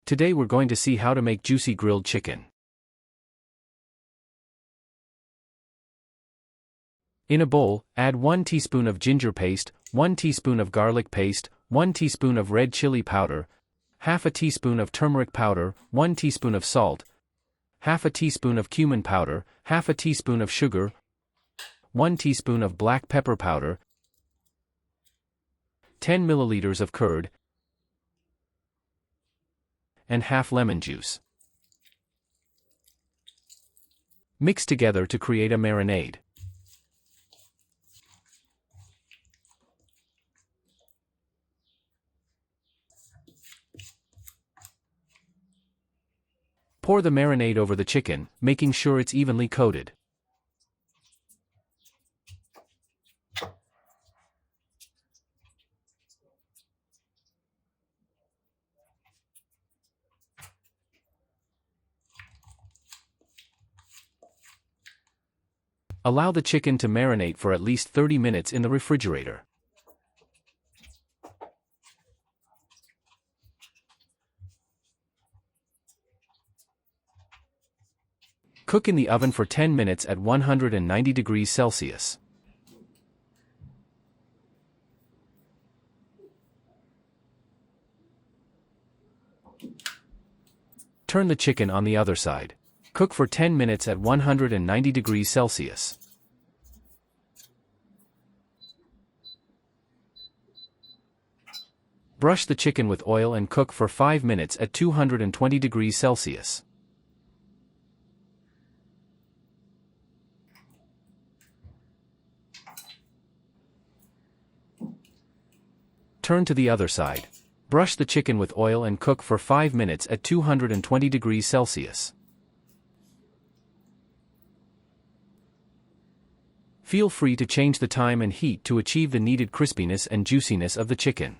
Today we're going to see how to make juicy grilled chicken. In a bowl, add 1 teaspoon of ginger paste, 1 teaspoon of garlic paste, 1 teaspoon of red chili powder, half a teaspoon of turmeric powder, 1 teaspoon of salt, half a teaspoon of cumin powder, half a teaspoon of sugar, 1 teaspoon of black pepper powder, 10 milliliters of curd, and half lemon juice. Mix together to create a marinade. Pour the marinade over the chicken, making sure it's evenly coated. Allow the chicken to marinate for at least 30 minutes in the refrigerator. Cook in the oven for 10 minutes at 190 degrees Celsius. Turn the chicken on the other side. Cook for 10 minutes at 190 degrees Celsius. Brush the chicken with oil and cook for 5 minutes at 220 degrees Celsius. Turn to the other side. Brush the chicken with oil and cook for 5 minutes at 220 degrees Celsius. Feel free to change the time and heat to achieve the needed crispiness and juiciness of the chicken.